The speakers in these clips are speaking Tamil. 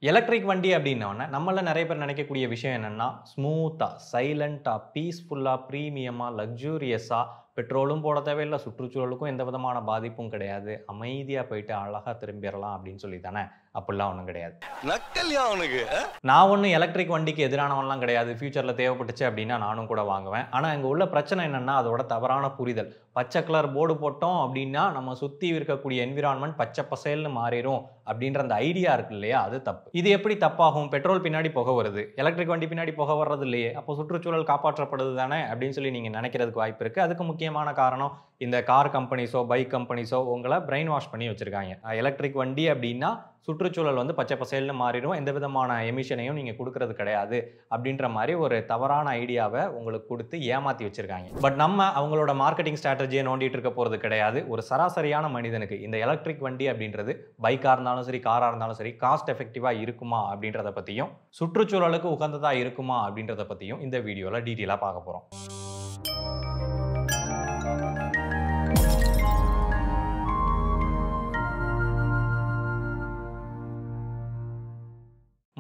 எலக்ட்ரிக் வண்டி அப்படின்னோடனே நம்மள நிறைய பேர் நினைக்கக்கூடிய விஷயம் என்னன்னா, ஸ்மூத்தா, சைலன்ட்டா, பீஸ்ஃபுல்லா, பிரீமியமா, லக்ஸூரியஸா, பெட்ரோலும் போட தேவையில்ல, சுற்றுச்சூழலுக்கும் எந்த விதமான பாதிப்பும் கிடையாது. அமைதியா போயிட்டு அழகா திரும்பிறலாம் அப்படின்னு சொல்லி தானே? அப்படிலாம் ஒண்ணும் கிடையாது. நக்கல்யா அவனுக்கு நான் ஒண்ணும் எலக்ட்ரிக் வண்டிக்கு எதிரானவன்லாம் கிடையாது. ஃபியூச்சர்ல தேவைப்பட்டுச்சு அப்படின்னா நானும் கூட வாங்குவேன். ஆனா இங்க உள்ள பிரச்சனை என்னன்னா, அதோட தவறான புரிதல். பச்சை கலர் போர்டு போட்டோம் அப்படின்னா, நம்ம சுத்தி இருக்கக்கூடிய என்விரான்மென்ட் பச்சை பசேல்னு மாறிரும் அப்படின்ற அந்த ஐடியா இருக்கு இல்லையா? அது தப்பு. இது எப்படி தப்பாகும்? பெட்ரோல் பின்னாடி புகை வருது. எலக்ட்ரிக் வண்டி பின்னாடி புகை வர்றது இல்லையே. அப்போ சுற்றுச்சூழல் காப்பாற்றப்படுது தானே அப்படின்னு சொல்லி நீங்க நினைக்கிறதுக்கு வாய்ப்பு இருக்கு. அதுக்கு முக்கியமான காரணம் இந்த கார் கம்பெனிஸோ, பைக் கம்பெனிஸோ உங்களை பிரெயின் வாஷ் பண்ணி வச்சிருக்காங்க. எலக்ட்ரிக் வண்டி அப்படின்னா சுற்றுச்சூழல் வந்து பச்சை பசேல்னு மாறிடும். எந்த விதமான எமிஷனையும் நீங்க கொடுக்கறது கிடையாது அப்படின்ற மாதிரி ஒரு தவறான ஐடியாவை உங்களுக்கு கொடுத்து ஏமாத்தி வச்சிருக்காங்க. பட் நம்ம அவங்களோட மார்க்கெட்டிங் ஸ்ட்ராட்டஜியை நோண்டிட்டு இருக்க போறது கிடையாது. ஒரு சராசரியான மனிதனுக்கு இந்த எலக்ட்ரிக் வண்டி அப்படின்றது பைக்கா இருந்தாலும் சரி, காரா இருந்தாலும் சரி, காஸ்ட் எஃபெக்டிவா இருக்குமா அப்படின்றத பத்தியும், சுற்றுச்சூழலுக்கு உகந்ததா இருக்குமா அப்படின்றத பத்தியும் இந்த வீடியோல டீட்டெயிலா பார்க்க போறோம்.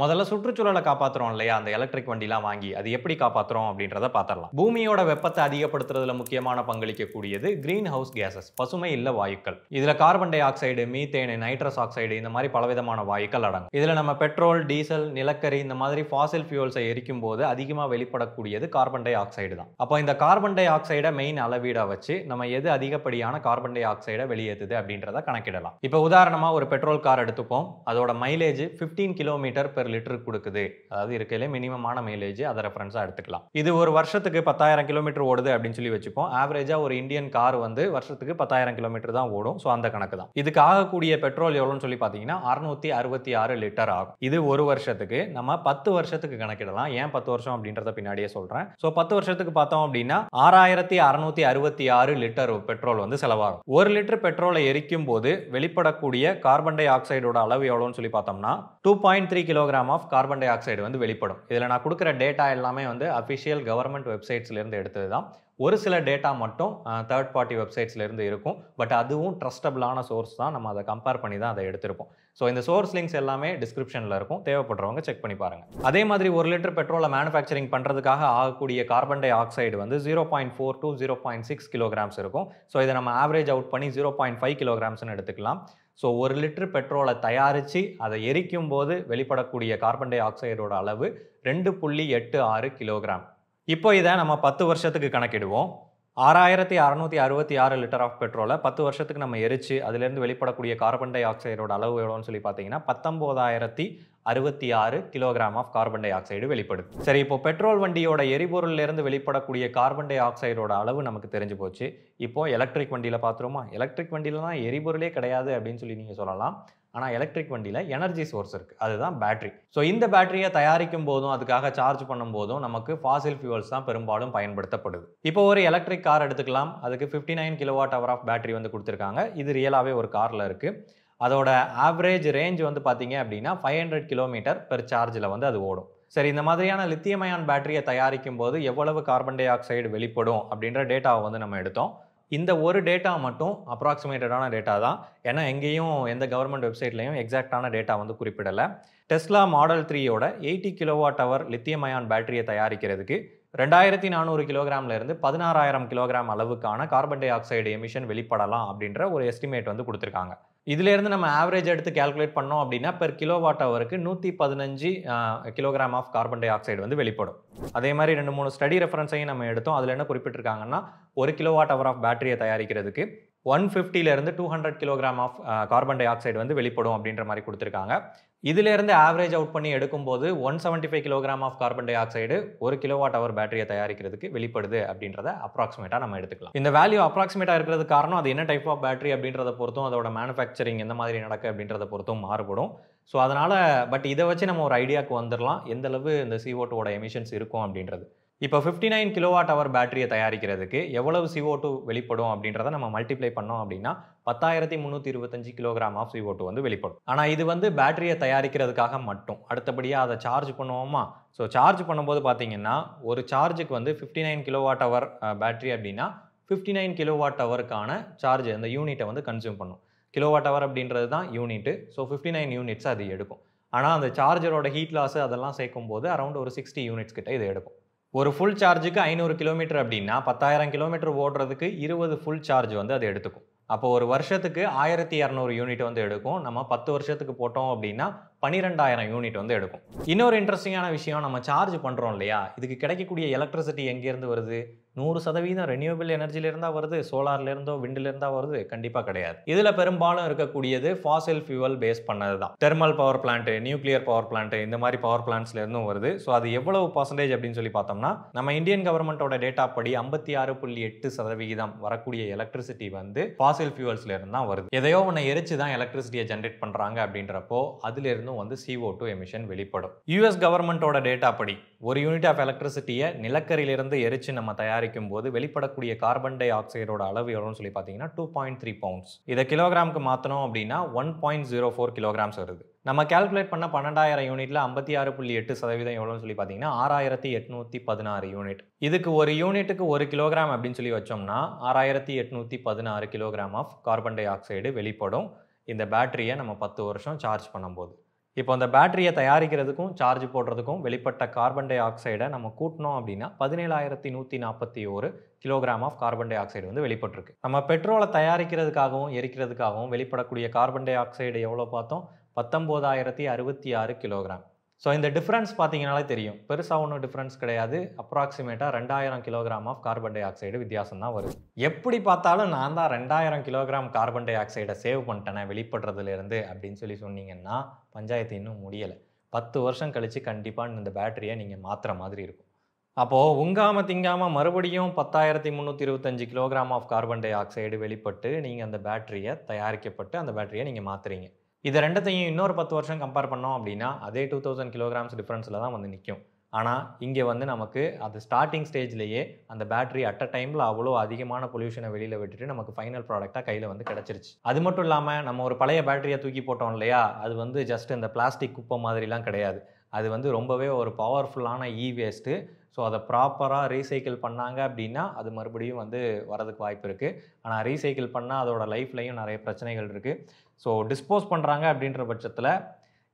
முதல்ல சுற்றுச்சூழலை காப்பாத்துறோம் இல்லையா? அந்த எலக்ட்ரிக் வண்டிலாம் வாங்கி அது எப்படி காப்பாத்துறோம் அப்படின்றத பார்த்துடலாம். பூமியோட வெப்பத்தை அதிகப்படுத்துறதுல முக்கியமான பங்களிக்கக்கூடியது கிரீன் ஹவுஸ் கேசஸ், பசுமை இல்ல வாயுக்கள். இதுல carbon di oxide, methane, nitrous oxide இந்த மாதிரி பலவிதமான வாயுக்கள் அடங்கும். இதுல நம்ம பெட்ரோல், டீசல், நிலக்கரி இந்த மாதிரி ஃபாசில் ஃபியூல்ஸை எரிக்கும் போது அதிகமா வெளிப்படக்கூடியது கார்பன் டை ஆக்சைடு தான். அப்போ இந்த கார்பன் டை ஆக்சைடை மெயின் அளவீடா வச்சு நம்ம எது அதிகப்படியான கார்பன் டை ஆக்சைடை வெளியேற்றுது அப்படின்றத கணக்கிடலாம். இப்போ உதாரணமா ஒரு பெட்ரோல் கார் எடுத்துப்போம். அதோட மைலேஜ் 15 கிலோமீட்டர் பெர் லிட்டர் கொடுக்குது. அதாவது இருக்கையிலே மினிமமான மைலேஜ் அதை ரெஃபரன்ஸா எடுத்துக்கலாம். இது ஒரு வருஷத்துக்கு 10,000 கிலோமீட்டர் ஓடுது அப்படின்னு சொல்லி வச்சுப்போம். ஆவரேஜா ஒரு இந்தியன் கார் வந்து வருஷத்துக்கு 10,000 கிலோமீட்டர் தான் ஓடும். ஸோ அந்த கணக்கு தான். இதுக்கு ஆகக்கூடிய பெட்ரோல் எவ்வளோன்னு சொல்லி பார்த்தீங்கன்னா 666 லிட்டர் ஆகும். இது ஒரு வருஷத்துக்கு. நம்ம 10 வருஷத்துக்கு கணக்கிடலாம். ஏன் 10 வருஷம் அப்படின்றத பின்னாடியே சொல்றேன். ஸோ 10 வருஷத்துக்கு பார்த்தோம் அப்படின்னா 6666 லிட்டர் பெட்ரோல் வந்து செலவாகும். ஒரு லிட்டர் பெட்ரோலை எரிக்கும் போது வெளிப்படக்கூடிய கார்பன் டை ஆக்சைடோட அளவு எவ்வளோன்னு சொல்லி பார்த்தோம்னா 2.3 kilogram of carbon dioxide வந்து வெளிப்படும். இதில் நான் கொடுக்குற டேட்டா எல்லாமே வந்து அஃபிஷியல் கவர்மெண்ட் வெப்சைட்ஸ்ல இருந்து எடுத்தது தான். ஒரு சில டேட்டா மட்டும் தேர்ட் பார்ட்டி வெப்சைட்ஸ்ல இருந்து இருக்கும். பட் அதுவும் ட்ரஸ்டபிளான சோர்ஸ் தான். நம்ம அதை கம்பேர் பண்ணி தான் அதை எடுத்திருப்போம். ஸோ இந்த சோர்ஸ் லிங்க்ஸ் எல்லாமே டிஸ்கிரிப்ஷனில் இருக்கும். தேவைப்படுறவங்க செக் பண்ணி பாருங்க. அதே மாதிரி ஒரு லிட்டர் பெட்ரோலை மேனுஃபேக்சரிங் பண்ணுறதுக்காக ஆகக்கூடிய கார்பன் டை ஆக்சைடு வந்து 0.4 to 0.6 கிலோகிராம்ஸ் இருக்கும். ஸோ இதை நம்ம ஆவரேஜ் அவுட் பண்ணி 0.5 கிலோகிராம்ஸ்னு எடுத்துக்கலாம். ஸோ ஒரு லிட்டர் பெட்ரோலை தயாரித்து அதை எரிக்கும் போது வெளிப்படக்கூடிய கார்பன் டை ஆக்சைடோட அளவு 2.86 கிலோகிராம். இப்போ இதை நம்ம 10 வருஷத்துக்கு கணக்கிடுவோம். 6666 லிட்டர் ஆஃப் பெட்ரோலை 10 வருஷத்துக்கு நம்ம எரிச்சு அதிலிருந்து வெளிப்படக்கூடிய கார்பன் டை ஆக்சைடோட அளவு எவ்வளோன்னு சொல்லி பார்த்தீங்கன்னா 19,066 kilogram of carbon dioxide வெளிப்படுது. சரி, இப்போ பெட்ரோல் வண்டியோட எரிபொருள்ல இருந்து வெளிப்படக்கூடிய கார்பன் டை ஆக்சைடோட அளவு நமக்கு தெரிஞ்சு போச்சு. இப்போ எலக்ட்ரிக் வண்டியில பார்த்துருமா? எலக்ட்ரிக் வண்டியில தான் எரிபொருளே கிடையாது அப்படின்னு சொல்லி நீங்க சொல்லலாம். ஆனால் எலக்ட்ரிக் வண்டியில் எனர்ஜி சோர்ஸ் இருக்குது. அதுதான் பேட்டரி. ஸோ இந்த பேட்டரியை தயாரிக்கும் போதும் அதுக்காக சார்ஜ் பண்ணும் போதும் நமக்கு ஃபாசில் ஃபியூல்ஸ் தான் பெரும்பாலும் பயன்படுத்தப்படுது. இப்போ ஒரு எலக்ட்ரிக் கார் எடுத்துக்கலாம். அதுக்கு 59 கிலோவாட் ஹவர் ஆஃப் பேட்டரி வந்து கொடுத்துருக்காங்க. இது ரியலாகவே ஒரு காரில் இருக்குது. அதோட ஆவரேஜ் ரேஞ்ச் வந்து பார்த்தீங்க அப்படின்னா 500 கிலோமீட்டர் பெர் சார்ஜில் வந்து அது ஓடும். சரி, இந்த மாதிரியான லித்தியம் அயான் பேட்டரியை தயாரிக்கும் போது எவ்வளவு கார்பன் டை ஆக்சைடு வெளிப்படும் அப்படின்ற டேட்டாவை வந்து நம்ம எடுத்தோம். இந்த ஒரு டேட்டா மட்டும் அப்ராக்சிமேட்டடான டேட்டா தான். ஏன்னா எங்கேயும் எந்த கவர்மெண்ட் வெப்சைட்லையும் எக்ஸாக்டான டேட்டா வந்து குறிப்பிடலை. டெஸ்லா மாடல் 3யோட 80 கிலோவாட் ஹவர் லித்தியம் அயான் பேட்டரியை தயாரிக்கிறதுக்கு 2400 கிலோகிராம்ல இருந்து 16,000 கிலோகிராம் அளவுக்கான கார்பன் டை ஆக்சைடு எமிஷன் வெளிப்படலாம் அப்படின்ற ஒரு எஸ்டிமேட் வந்து கொடுத்துருக்காங்க. இதுல இருந்து நம்ம ஆவரேஜ் எடுத்து கால்குலேட் பண்ணோம் அப்படின்னா பெர் கிலோவாட் ஹவருக்கு 115 kilogram of carbon dioxide வந்து வெளிப்படும். அதே மாதிரி 2-3 ஸ்டடி ரெஃபரன்ஸையும் நம்ம எடுத்தோம். அதில் என்ன குறிப்பிட்டிருக்காங்கன்னா 1 கிலோவாட் ஹவர் ஆஃப் பேட்டரியை தயாரிக்கிறதுக்கு 150 இருந்து 200 kilogram of carbon dioxide வந்து வெளிப்படும் அப்படின்ற மாதிரி கொடுத்துருக்காங்க. இதுல இருந்து ஆவரேஜ் அவுட் பண்ணி எடுக்கும்போது 175 kilogram of carbon dioxide 1 kilowatt hour பேட்டரியை தயாரிக்கிறதுக்கு வெளிப்படுது அப்படின்றத அப்ராக்சிமேட்டா நம்ம எடுத்துக்கலாம். இந்த வேல்யூ அப்ராக்சிமேட்டா இருக்கிறது காரணம் அது என்ன டைப் ஆஃப் பேட்டரி அப்படின்றத பொறுத்தும் அதோட மேனுஃபேக்சரிங் எந்த மாதிரி நடக்கு அப்படின்றத பொறுத்தும் மாறுபடும். ஸோ அதனால பட் இதை வச்சு நம்ம ஒரு ஐடியாவுக்கு வந்துடலாம் எந்த அளவு இந்த CO2 எமிஷன்ஸ் இருக்கும் அப்படின்றது. இப்போ 59 கிலோவாட் ஹவர் பேட்டரியை தயாரிக்கிறதுக்கு எவ்வளவு CO2 வெளிப்படும் அப்படின்றத நம்ம மல்டிப்ளை பண்ணோம் அப்படின்னா 10,325 கிலோகிராம் ஆஃப் CO2 வந்து வெளிப்படும். ஆனால் இது வந்து பேட்டரியை தயாரிக்கிறதுக்காக மட்டும். அடுத்தபடியாக அதை சார்ஜ் பண்ணுவோமா? ஸோ சார்ஜ் பண்ணும்போது பார்த்தீங்கன்னா ஒரு சார்ஜுக்கு வந்து 59 கிலோவாட் ஹவர் பேட்டரி அப்படின்னா 59 கிலோவாட் ஹவருக்கான சார்ஜ் அந்த யூனிட்டை வந்து கன்சியூம் பண்ணும். கிலோவாட் ஹவர் அப்படின்றது தான் யூனிட்டு. ஸோ 59 யூனிட்ஸ் அது எடுக்கும். ஆனால் அந்த சார்ஜரோட ஹீட் லாஸ் அதெல்லாம் சேர்க்கும்போது அரௌண்ட் ஒரு 60 யூனிட்ஸ் கிட்ட இது எடுக்கும். ஒரு ஃபுல் சார்ஜுக்கு 500 கிலோமீட்டர் அப்படின்னா 10,000 கிலோமீட்டர் ஓடுறதுக்கு 20 ஃபுல் சார்ஜ் வந்து அது எடுத்துக்கும். அப்போ ஒரு வருஷத்துக்கு 1200 யூனிட் வந்து எடுக்கும். நம்ம 10 வருஷத்துக்கு போட்டோம் அப்படின்னா 12,000 யூனிட் வந்து எடுக்கும். இன்னொரு இன்ட்ரெஸ்டிங்கான விஷயம், நம்ம சார்ஜ் பண்ணுறோம் இல்லையா, இதுக்கு கிடைக்கக்கூடிய எலக்ட்ரிசிட்டி எங்கேருந்து வருது? 100% ரெனியூவபிள் எனர்ஜிலேருந்தா வருது? சோலார்லேருந்தோ விண்டிலேருந்தா வருது? கண்டிப்பாக கிடையாது. இதில் பெரும்பாலும் இருக்கக்கூடியது ஃபாசில் ஃபியூவல் பேஸ் பண்ணது தான். Thermal power plant, nuclear power plant, இந்த மாதிரி பவர் பிளான்ட்ஸ்லேருந்தும் வருது. ஸோ அது எவ்வளவு பர்சன்டேஜ் அப்படின்னு சொல்லி பார்த்தோம்னா, நம்ம இந்தியன் கவர்மெண்ட்டோட டேட்டா படி 56.8% வரக்கூடிய எலக்ட்ரிசிட்டி வந்து ஃபாசில் ஃபியூவல்ஸ்லேருந்து தான் வருது. எதையோ ஒன்று எரிச்சு தான் எலக்ட்ரிசிட்டியை ஜென்ரேட் பண்ணுறாங்க அப்படின்றப்போ அதுலேருந்தும் வந்து CO2 எமிஷன் வெளிப்படும். US கவர்மெண்ட்டோட டேட்டா படி ஒரு யூனிட் ஆஃப் எலக்ட்ரிசிட்டியை நிலக்கரியிலிருந்து எரிச்சு நம்ம தயாரிக்கும் போது வெளிப்படக்கூடிய கார்பன் டை ஆக்சைடோட அளவு எவ்வளோன்னு சொல்லி பார்த்தீங்கன்னா 2.3 பவுண்ட்ஸ். இதை கிலோகிராமுக்கு மாற்றணும் அப்படின்னா 1.04 கிலோகிராம்ஸ் வருது. நம்ம கால்குலேட் பண்ண 12,000 யூனிட்ல 56.8% எவ்வளோன்னு சொல்லி பார்த்தீங்கன்னா 6,816 யூனிட். இதுக்கு ஒரு யூனிட்டுக்கு 1 கிலோகிராம் அப்படின்னு சொல்லி வச்சோம்னா 6,816 kilogram of carbon dioxide வெளிப்படும் இந்த பேட்டரியை நம்ம 10 வருஷம் சார்ஜ் பண்ணும்போது. இப்போ அந்த பேட்டரியை தயாரிக்கிறதுக்கும் சார்ஜ் போடுறதுக்கும் வெளிப்பட்ட கார்பன் டை ஆக்சைடை நம்ம கூட்டினோம் அப்படின்னா 17,141 kilogram of carbon dioxide வந்து வெளிப்பட்டிருக்கு. நம்ம பெட்ரோலை தயாரிக்கிறதுக்காகவும் எரிக்கிறதுக்காகவும் வெளிப்படக்கூடிய கார்பன் டை ஆக்சைடு எவ்வளோ பார்த்தோம்? 19,066 கிலோகிராம். ஸோ இந்த டிஃப்ரென்ஸ் பார்த்தீங்கனாலே தெரியும், பெருசாக ஒன்றும் டிஃப்ரென்ஸ் கிடையாது. அப்ராக்சிமேட்டாக 2,000 kilogram of carbon dioxide வித்தியாசம் தான் வருது. எப்படி பார்த்தாலும் நான் தான் 2,000 கிலோகிராம் கார்பன் டை ஆக்சைடை சேவ் பண்ணிட்டேனே வெளிப்படுறதுலேருந்து அப்படின்னு சொல்லி சொன்னீங்கன்னா பஞ்சாயத்து இன்னும் முடியலை. 10 வருஷம் கழித்து கண்டிப்பாக இந்த பேட்டரியை நீங்கள் மாற்றுற மாதிரி இருக்கும். அப்போது உங்காமல் திங்காமல் மறுபடியும் 10,325 kilogram of carbon dioxide வெளிப்பட்டு நீங்கள் அந்த பேட்டரியை தயாரிக்கப்பட்டு அந்த பேட்டரியை நீங்கள் மாற்றுறீங்க. இது ரெண்டத்தையும் இன்னொரு 10 வருஷம் கம்பேர் பண்ணோம் அப்படின்னா அதே 2000 கிலோகிராம்ஸ் டிஃப்ரென்ஸில் தான் வந்து நிற்கும். ஆனால் இங்கே வந்து நமக்கு அது ஸ்டார்டிங் ஸ்டேஜ்லேயே அந்த பேட்டரி அட் அ டைமில் அவ்வளோ அதிகமான பொல்யூஷனை வெளியில் விட்டுட்டு நமக்கு ஃபைனல் ப்ராடக்டாக கையில் வந்து கிடச்சிருச்சு. அது மட்டும் இல்லாமல் நம்ம ஒரு பழைய பேட்டரியை தூக்கி போட்டோம் இல்லையா, அது வந்து ஜஸ்ட் இந்த பிளாஸ்டிக் குப்பை மாதிரிலாம் கிடையாது. அது வந்து ரொம்பவே ஒரு பவர்ஃபுல்லான வேஸ்ட்டு. ஸோ அதை ப்ராப்பராக ரீசைக்கிள் பண்ணாங்க அப்படின்னா அது மறுபடியும் வந்து வரதுக்கு வாய்ப்பு இருக்குது. ஆனால் ரீசைக்கிள் பண்ணால் அதோட லைஃப்லையும் நிறைய பிரச்சனைகள் இருக்குது. ஸோ டிஸ்போஸ் பண்ணுறாங்க அப்படின்ற பட்சத்தில்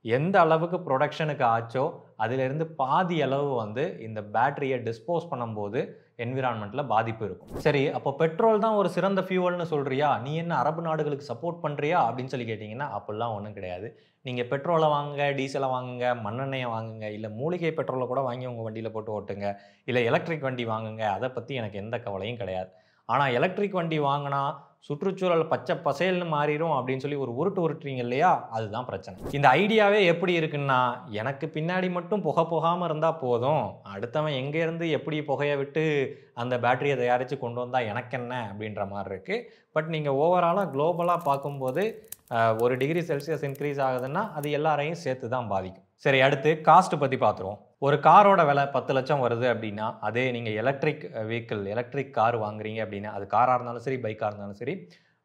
எந்த அளவுக்கு ப்ரொடக்ஷனுக்கு ஆச்சோ அதிலிருந்து பாதி அளவு வந்து இந்த பேட்டரியை டிஸ்போஸ் பண்ணும்போது என்விரான்மெண்ட்டில் பாதிப்பு இருக்கும். சரி, அப்போ பெட்ரோல் தான் ஒரு சிறந்த ஃபியூவல்னு சொல்கிறியா, நீ என்ன அரபு நாடுகளுக்கு சப்போர்ட் பண்ணுறியா அப்படின்னு சொல்லி கேட்டிங்கன்னா அப்படிலாம் ஒன்றும் கிடையாது. நீங்கள் பெட்ரோலை வாங்குங்க, டீசலை வாங்குங்க, மண்ணெண்ணெயை வாங்குங்க, இல்லை மூலிகை பெட்ரோலை கூட வாங்கி உங்கள் வண்டியில் போட்டு ஓட்டுங்க, இல்லை எலக்ட்ரிக் வண்டி வாங்குங்க, அதை பற்றி எனக்கு எந்த கவலையும் கிடையாது. ஆனால் எலக்ட்ரிக் வண்டி வாங்கினா சுற்றுச்சூழல் பச்சை பசேல்னு மாறிடும் அப்படின்னு சொல்லி ஒரு உருட்டுறீங்க இல்லையா, அதுதான் பிரச்சனை. இந்த ஐடியாவே எப்படி இருக்குன்னா, எனக்கு பின்னாடி மட்டும் புகை போகாமல் இருந்தால் போதும், அடுத்தவன் எங்கேருந்து எப்படி புகையை விட்டு அந்த பேட்டரியை தயாரித்து கொண்டு வந்தால் எனக்கு என்ன அப்படின்ற மாதிரி இருக்குது. பட் நீங்கள் ஓவராலாக குளோபலாக பார்க்கும்போது 1 டிகிரி செல்சியஸ் இன்க்ரீஸ் ஆகுதுன்னா அது எல்லாரையும் சேர்த்து தான் பாதிக்கும். சரி, அடுத்து காஸ்ட் பற்றி பார்த்துருவோம். ஒரு காரோட விலை 10 லட்சம் வருது அப்படின்னா அதே நீங்கள் எலக்ட்ரிக் வெஹிக்கிள், எலக்ட்ரிக் கார் வாங்குறீங்க அப்படின்னா அது காராக இருந்தாலும் சரி, பைக்காக இருந்தாலும் சரி,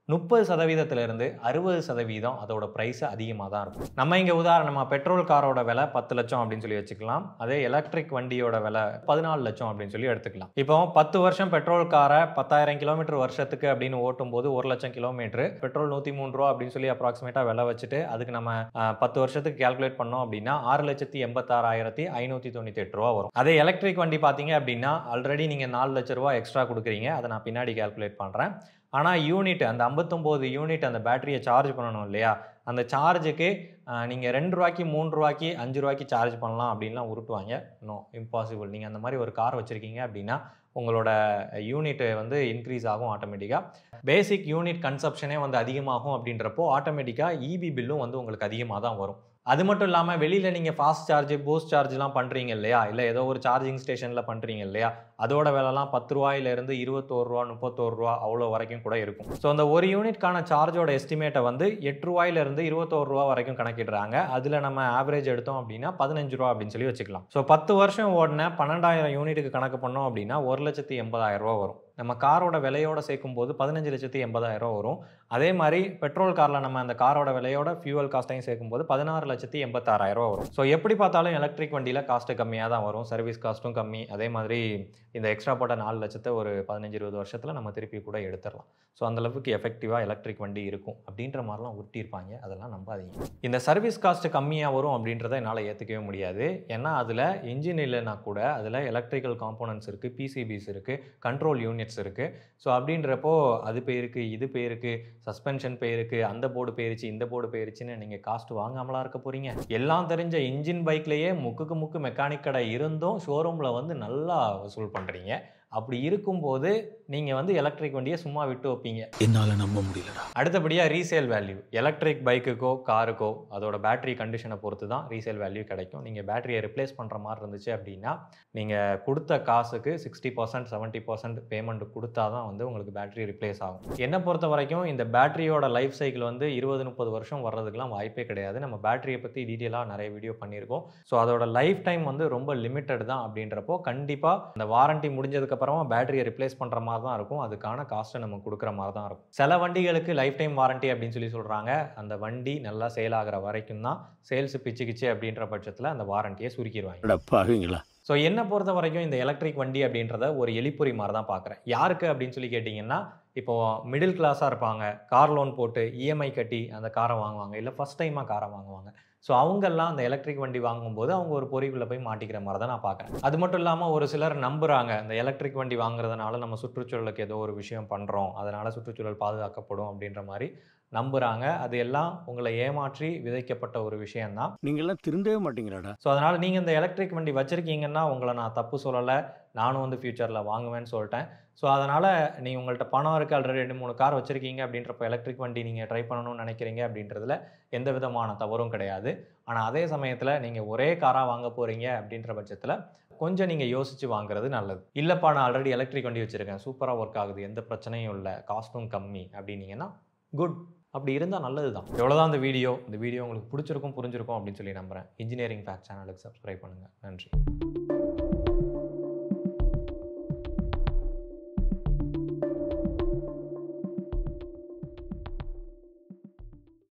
30% 60% அதோட ப்ரைஸ் அதிகமாக தான் இருக்கும். நம்ம இங்கே உதாரணமாக பெட்ரோல் காரோட விலை 10 லட்சம் அப்படின்னு சொல்லி வச்சுக்கலாம். அதே எலக்ட்ரிக் வண்டியோட விலை 14 லட்சம் அப்படின்னு சொல்லி எடுத்துக்கலாம். இப்போ 10 வருஷம் பெட்ரோல் காரை 10,000 கிலோமீட்டர் வருஷத்துக்கு அப்படின்னு ஓட்டும் போது 1 லட்சம் கிலோமீட்டர் பெட்ரோல் 103 ரூபா அப்படின்னு சொல்லி அப்ராக்சிமேட்டாக விலை வச்சுட்டு அதுக்கு நம்ம 10 வருஷத்துக்கு கேல்குலேட் பண்ணோம் அப்படின்னா 6,86,598 ரூபா வரும். அதே எலக்ட்ரிக் வண்டி பார்த்தீங்க அப்படின்னா ஆல்ரெடி நீங்கள் 4 லட்ச ரூபா எக்ஸ்ட்ரா கொடுக்குறீங்க. அதை நான் பின்னாடி கேல்குலேட் பண்ணுறேன். ஆனால் யூனிட் அந்த 59 யூனிட் அந்த பேட்டரியை சார்ஜ் பண்ணணும் இல்லையா, அந்த சார்ஜுக்கு நீங்கள் 2 ரூபாய்க்கு 3 ரூபாய்க்கு 5 ரூபாய்க்கு சார்ஜ் பண்ணலாம் அப்படின்லாம் உருட்டுவாங்க. No, impossible. நீங்கள் அந்த மாதிரி ஒரு கார் வச்சுருக்கீங்க அப்படின்னா உங்களோட யூனிட் வந்து இன்க்ரீஸ் ஆகும் ஆட்டோமேட்டிக்காக. பேசிக் யூனிட் கன்சப்ஷனே வந்து அதிகமாகும் அப்படின்றப்போ ஆட்டோமேட்டிக்காக இபி பில்லும் வந்து உங்களுக்கு அதிகமாக தான் வரும். அது மட்டும் இல்லாமல் வெளியில் நீங்கள் ஃபாஸ்ட் சார்ஜ், பூஸ்ட் சார்ஜ்லாம் பண்ணுறீங்க இல்லையா, இல்லை ஏதோ ஒரு சார்ஜிங் ஸ்டேஷனில் பண்ணுறீங்க இல்லையா, அதோட விலைலாம் 10 ரூபாயிலிருந்து 21 ரூபா, 31 ரூபா அவ்வளோ வரைக்கும் கூட இருக்கும். ஸோ அந்த ஒரு யூனிட்கான சார்ஜோட எஸ்டிமேட்டை வந்து 8 ரூபாயிலிருந்து 21 ரூபா வரைக்கும் கணக்கிடுறாங்க. அதில் நம்ம ஆவரேஜ் எடுத்தோம் அப்படின்னா 15 ரூபா அப்படின்னு சொல்லி வச்சுக்கலாம். ஸோ 10 வருஷம் ஓடின 12,000 யூனிட்டுக்கு கணக்கு பண்ணோம் அப்படின்னா 1,80,000 ரூபா வரும். நம்ம காரோட விலையோட சேர்க்கும் போது 15,80,000 ரூபா வரும். அதே மாதிரி பெட்ரோல் காரில் நம்ம அந்த காரோட விலையோட ஃபியூவல் காஸ்ட்டையும் சேர்க்கும்போது 16,86,000 வரும். ஸோ எப்படி பார்த்தாலும் எலக்ட்ரிக் வண்டியில் காஸ்ட்டு கம்மியாக தான் வரும், சர்வீஸ் காஸ்ட்டும் கம்மி. அதே மாதிரி இந்த எக்ஸ்ட்ரா போட்ட 4 லட்சத்தை ஒரு 15-20 வருஷத்தில் நம்ம திருப்பி கூட எடுத்துடலாம். ஸோ அந்தளவுக்கு எஃபெக்டிவாக எலக்ட்ரிக் வண்டி இருக்கும் அப்படின்ற மாதிரிலாம் உருட்டியிருப்பாங்க, அதெல்லாம் நம்பாதீங்க. இந்த சர்வீஸ் காஸ்ட்டு கம்மியாக வரும் அப்படின்றத என்னால் ஏற்றுக்கவே முடியாது. ஏன்னா அதில் இன்ஜின் இல்லைன்னா கூட அதில் எலக்ட்ரிக்கல் காம்போனன்ட்ஸ் இருக்குது, பிசிபிஸ் இருக்குது, கண்ட்ரோல் யூனிட்ஸ் இருக்குது. ஸோ அப்படின்றப்போ அது போயிருக்கு, இது போயிருக்கு, சஸ்பென்ஷன் போயிருக்கு, அந்த போர்டு போயிருச்சு, இந்த போர்டு போயிருச்சுன்னு நீங்கள் காஸ்ட் வாங்காமலாம் இருக்க போகிறீங்க. எல்லாம் தெரிஞ்ச இன்ஜின் பைக்லேயே முக்குக்கு முக்கு மெக்கானிக் கடை இருந்தும் ஷோரூமில் வந்து நல்லா வசூல் பண்ணுறீங்க. அப்படி இருக்கும்போது நீங்கள் வந்து எலக்ட்ரிக் வண்டியை சும்மா விட்டு வைப்பீங்க? என்னால் நம்ப முடியலடா. அடுத்தபடியாக ரீசேல் வேல்யூ. எலக்ட்ரிக் பைக்குக்கோ காருக்கோ அதோட பேட்டரி கண்டிஷனை பொறுத்து தான் ரீசேல் வேல்யூ கிடைக்கும். நீங்கள் பேட்டரியை ரிப்ளேஸ் பண்ணுற மாதிரி இருந்துச்சு அப்படின்னா நீங்கள் கொடுத்த காசுக்கு 60% 70% பேமெண்ட் கொடுத்தா தான் வந்து உங்களுக்கு பேட்டரி ரிப்ளேஸ் ஆகும். என்னை பொறுத்த வரைக்கும் இந்த பேட்டரியோட லைஃப் சைக்கிள் வந்து 20-30 வருஷம் வர்றதுக்கெலாம் வாய்ப்பே கிடையாது. நம்ம பேட்டரியை பற்றி டீட்டெயிலாக நிறைய வீடியோ பண்ணியிருக்கோம். ஸோ அதோட லைஃப் டைம் வந்து ரொம்ப லிமிட்டட் தான். அப்படின்றப்போ கண்டிப்பாக இந்த வாரண்டி முடிஞ்சதுக்கப்புறமா பேட்டரியை ரிப்ளேஸ் பண்ணுற மாதிரி தான் இருக்கும். அதுக்கான காஸ்ட்டை நம்ம கொடுக்குற மாதிரி தான் இருக்கும். சில வண்டிகளுக்கு லைஃப் டைம் வாரண்டி அப்படின்னு சொல்லி சொல்கிறாங்க. அந்த வண்டி நல்லா சேல் ஆகிற வரைக்கும் தான். சேல்ஸ் பிச்சுக்கிச்சு அப்படின்ற பட்சத்தில் அந்த வாரண்டியை சுருக்கிடுவாங்க. ஸோ என்னை பொறுத்த வரைக்கும் இந்த எலக்ட்ரிக் வண்டி அப்படின்றத ஒரு எலிப்பொறி மாதிரி தான் பார்க்குறேன். யாருக்கு அப்படின்னு சொல்லி கேட்டிங்கன்னா, இப்போது மிடில் கிளாஸாக இருப்பாங்க, கார் லோன் போட்டு இஎம்ஐ கட்டி அந்த காரை வாங்குவாங்க, இல்லை ஃபஸ்ட் டைமாக காரை வாங்குவாங்க. ஸோ அவங்கெல்லாம் அந்த எலக்ட்ரிக் வண்டி வாங்கும்போது அவங்க ஒரு பொறிக்குள்ளே போய் மாட்டிக்கிற மாதிரி தான் நான் பார்க்குறேன். அது மட்டும் இல்லாமல் ஒரு சிலர் நம்புகிறாங்க, இந்த எலக்ட்ரிக் வண்டி வாங்குறதுனால நம்ம சுற்றுச்சூழலுக்கு ஏதோ ஒரு விஷயம் பண்ணுறோம், அதனால் சுற்றுச்சூழல் பாதுகாக்கப்படும் அப்படின்ற மாதிரி நம்புகிறாங்க. அது எல்லாம் உங்களை ஏமாற்றி விதைக்கப்பட்ட ஒரு விஷயம்தான். நீங்கள்லாம் திருந்தவே மாட்டீங்களாடா. ஸோ அதனால் நீங்கள் இந்த எலக்ட்ரிக் வண்டி வச்சுருக்கீங்கன்னா உங்களை நான் தப்பு சொல்லலை, நானும் வந்து ஃப்யூச்சரில் வாங்குவேன்னு சொல்லிட்டேன். ஸோ அதனால் நீங்கள் உங்கள்கிட்ட பணம் இருக்குது, ஆல்ரெடி 2-3 கார் வச்சுருக்கீங்க அப்படின்றப்ப எலக்ட்ரிக் வண்டி நீங்கள் ட்ரை பண்ணணும்னு நினைக்கிறீங்க அப்படின்றதுல எந்த விதமான தவறும் கிடையாது. ஆனால் அதே சமயத்தில் நீங்கள் ஒரே காராக வாங்க போகிறீங்க அப்படின்ற பட்சத்தில் கொஞ்சம் நீங்கள் யோசித்து வாங்குறது நல்லது. இல்லைப்பா நான் ஆல்ரெடி எலக்ட்ரிக் வண்டி வச்சுருக்கேன், சூப்பராக ஒர்க் ஆகுது, எந்த பிரச்சனையும் இல்லை, காஸ்ட்டும் கம்மி அப்படின்னீங்கன்னா குட். அப்படி இருந்தால் நல்லது தான். எவ்வளோதான் இந்த வீடியோ உங்களுக்கு பிடிச்சிருக்கும் புரிஞ்சிருக்கும் அப்படின்னு சொல்லி நம்புகிறேன். இன்ஜினியரிங் ஃபேக்ட் சேனலுக்கு சப்ஸ்கிரைப் பண்ணுங்கள். நன்றி.